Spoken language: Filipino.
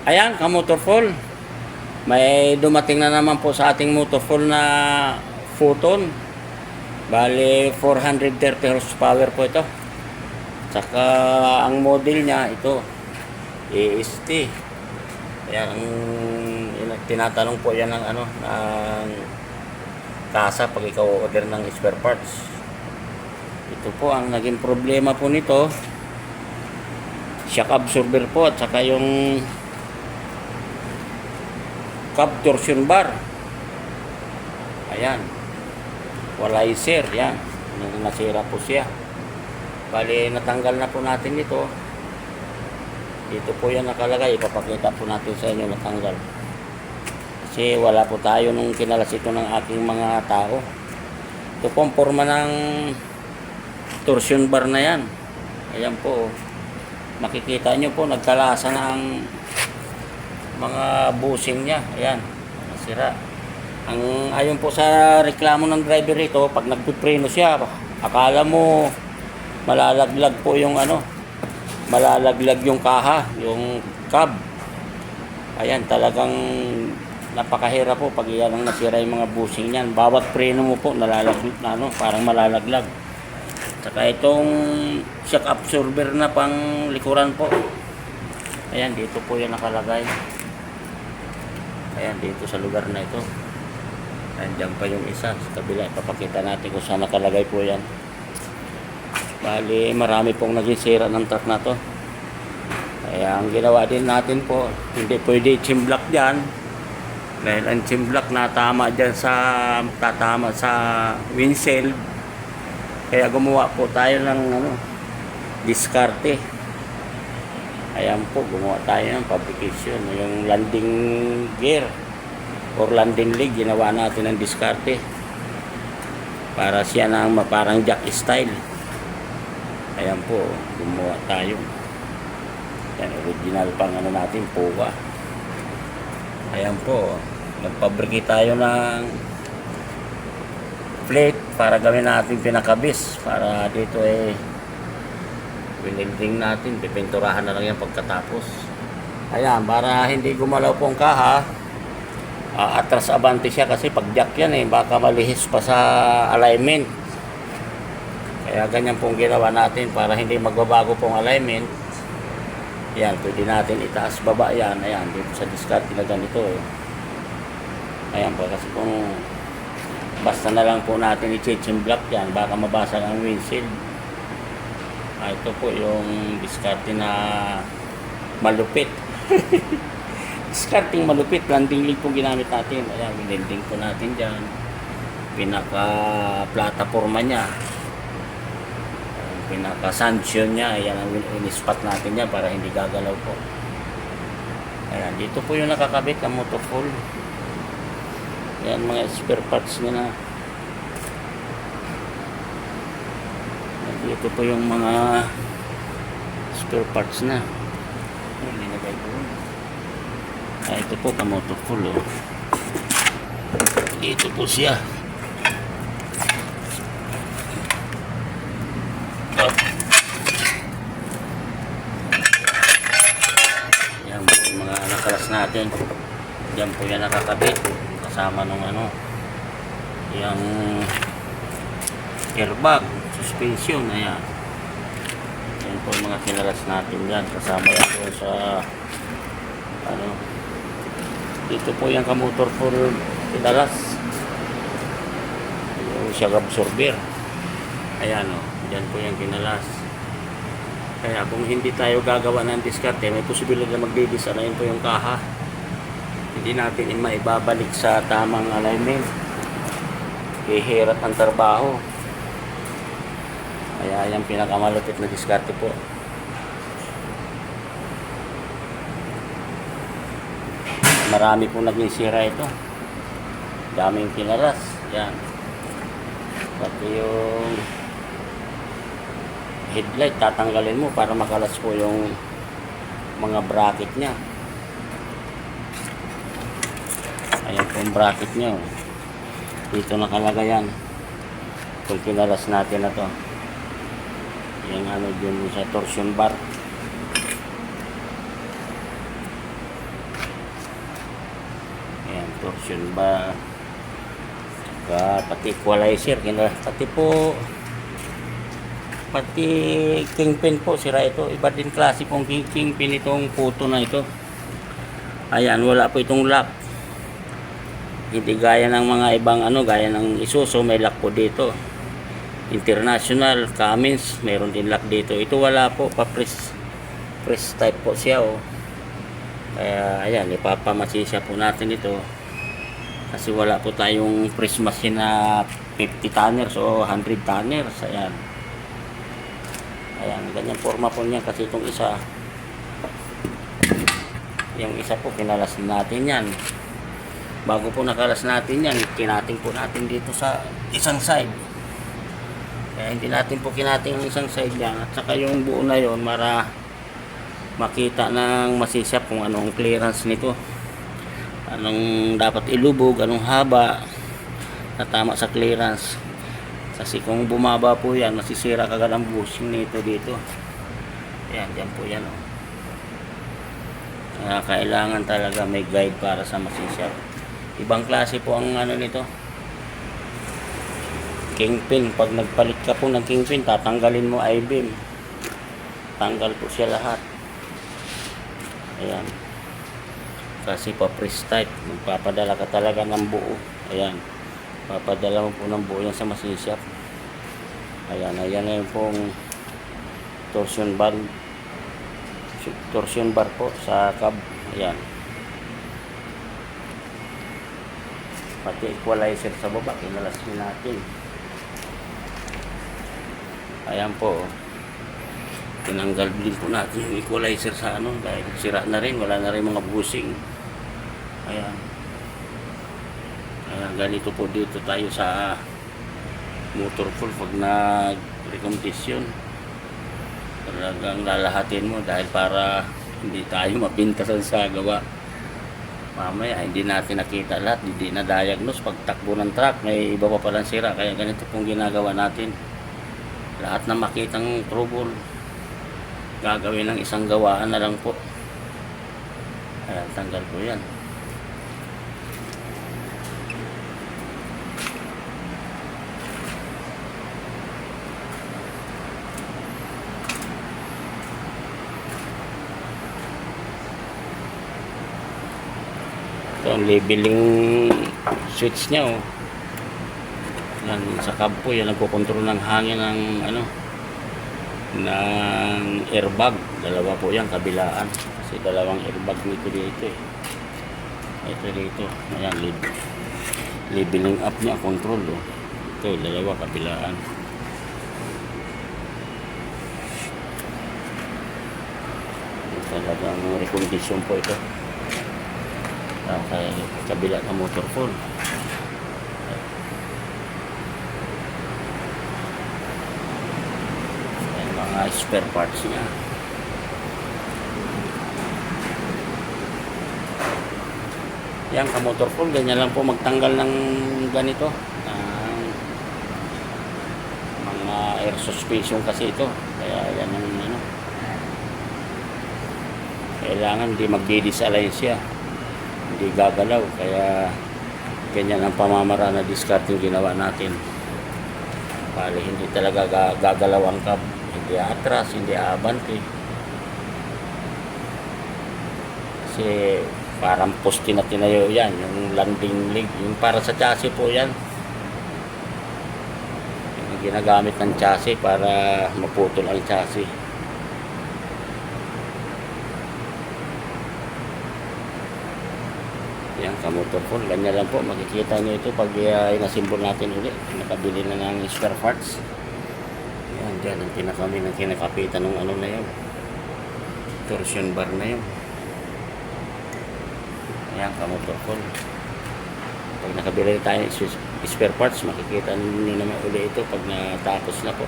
Ayan, ka-motorful. May dumating na naman po sa ating motorful na Photon. Bali, 430 horsepower po ito. Saka ang model niya, ito, AST. Ayan, tinatanong po yan ng ng kasa pag ikaw order ng spare parts. Ito po ang naging problema po nito, shock absorber po at saka yung cab torsion bar. Ayan, walizer, yan, nasira po siya. Bali, natanggal na po natin ito. Dito po yan nakalagay, ipapakita po natin sa inyo natanggal. Kasi wala po tayo nung kinalas ito ng aking mga tao. Ito po ang forma ng torsion bar na yan. Ayan po, makikita nyo po nagkalasa na ang mga busing nya. Ayan, nasira. Ang ayon po sa reklamo ng driver ito, pag nagpipreno siya, akala mo malalaglag po yung malalaglag yung kaha, yung cab. Ayan, talagang napakahirap po pag yan ang nasira yung mga busing niyan. Bawat preno mo po nalalaglag na parang malalaglag. Saka itong shock absorber na pang likuran po. Ayan, dito po yan nakalagay. Ayan, dito sa lugar na ito. Nandiyan pa yung isa sa kabila. Ipapakita natin kung saan nakalagay po yan. Bali, marami pong naging sira ng truck na to. Kaya ang ginawa din natin po, hindi pwede chimblock dyan. Dahil ang chimblock na tatama sa windshield. Kaya gumawa po tayo ng diskarte. Ayan po, gumawa tayo ng fabrication. Yung landing gear or landing leg, ginawa natin ng diskarte. Para siya na parang jack style. Ayan po, gumawa tayo. Yan, original pang natin, POA. Ayan po, nagpabriki tayo ng plate para gawin natin pinakabis. Para dito winilding natin, pipinturahan na lang yan pagkatapos. Ayan, para hindi gumalaw po ang kaha, atras abante siya kasi pag jack yan baka malihis pa sa alignment. Kaya ganyan pong ginawa natin para hindi magbabago pong alignment. Yan, pwede natin itaas baba yan. Ayan, dito sa discard na ganito Ayan po, kasi kung basta na lang po natin i-chimblock yan, baka mabasag ang windshield. Ito po yung discard na malupit. Discarding malupit, landing leg po ginamit natin. Ayan, winending po natin dyan. Pinaka-plataforma niya. Pinaka-sanction niya, ayan ang in-spot natin yan para hindi gagalaw po. Ayan, dito po yung nakakabit ang motorful. Ayan, mga spare parts niya na. Ayan, dito po yung mga spare parts na. Ayan, linagay po. Ito po ka motorful Dito po siya. Natin diyan po yan nakakabit kasama nung yung airbag suspension. Ayan, yan po yung mga kinalas natin yan kasama yan po sa dito po yung kamotor for kinalas yung shock absorber. Ayan diyan po yung kinalas. Kaya kung hindi tayo gagawa ng diskarte, may posibilidad na magdi-disalign po yung kaha. Hindi natin maibabalik sa tamang alignment. Ihirap ang trabaho. Kaya yan pinakamalupit na diskarte po. Marami po naging sira ito. Daming kinalas. Yan. Pati yung headlight tatanggalin mo para makalas po yung mga bracket nya. Ayan po yung bracket nya. Dito nakalagay yan. Kung kinalas natin na to, yung dun sa torsion bar. torsion ba, pati equalizer, pati kingpin po sira ito. Iba din klase pong kingpin itong puto na ito. Ayan, wala po itong lock. Hindi gaya ng mga ibang gaya ng Isuzu, may lock po dito. International, Cummins, meron din lock dito. Ito wala po, press type po siya Kaya ayan, ipapamasisya po natin ito. Kasi wala po tayong press machine na 50 tonners o 100 tonners. Ayan, ganyan forma po niya kasi itong isa. Yung isa po, kinalas natin yan. Bago po nakalas natin yan, kinating po natin dito sa isang side. Kaya hindi natin po kinating ang isang side yan. At saka yung buo na yon para makita ng masisap kung anong clearance nito. Anong dapat ilubog, anong haba na tama sa clearance. Kasi kung bumaba po yan, masisira kagad ang bushing nito dito. Ayan, dyan po yan kailangan talaga may guide para sa masisya. Ibang klase po ang nito, kingpin. Pag nagpalit ka po ng kingpin, tatanggalin mo I-beam, tanggal po siya lahat. Ayan, kasi pa-press type, magpapadala ka talaga ng buo. Ayan, papadala mo po ng buo yan sa masisya. Ayan na yung pong torsion bar po sa cab. Ayan, pati equalizer sa baba, kinalas natin. Ayan po, tinanggal din po natin yung equalizer sa dahil sira na rin, wala na rin mga bushing. Ayan, ganito po dito tayo sa motor pool pag nag-recompetition. Talagang lalahatin mo dahil para hindi tayo mapintasan sa gawa. Mamaya hindi natin nakita lahat, hindi na diagnose. Pag takbo ng truck, may iba pa palang sira. Kaya ganito pong ginagawa natin. Lahat na makitang trouble, gagawin ng isang gawaan na lang po. Ayan, tanggal po yan. Ito ang labeling switch nya yan, sa cab po yan, nagkokontrol ng hangin ng ng airbag. Dalawa po yan, kabilaan, kasi dalawang airbag nito dito ito dito. Ayan, labeling up nya, control ito, dalawa, kabilaan. Talagang recondition po ito kay kabila ng motor pool. Ayan, mga spare parts niya. Yan, ka motor pool, ganyan lang po magtanggal ng ganito, mga air suspension kasi ito. Kaya yan ang kailangan hindi magdi-disalign siya, hindi gagalaw. Kaya ganyan ang pamamaraan na discard yung ginawa natin. Bali hindi talaga gagalaw ang cab, hindi atras, hindi abante. Kasi parang poste na tinayo yan, yung landing leg, yung para sa chassis po yan, yung ginagamit ng chassis para maputol ang chassis. Yan, ka-motor pool, ganyan lang po, makikita nyo ito pag inasimbol natin ulit, nakabili na ng spare parts. Yan, dyan ang pinakami ng kinakapitan ng na yun, torsion bar na yun. Yan, ka-motor pool, pag nakabili tayo ng spare parts, makikita nyo naman ulit ito pag natapos na po.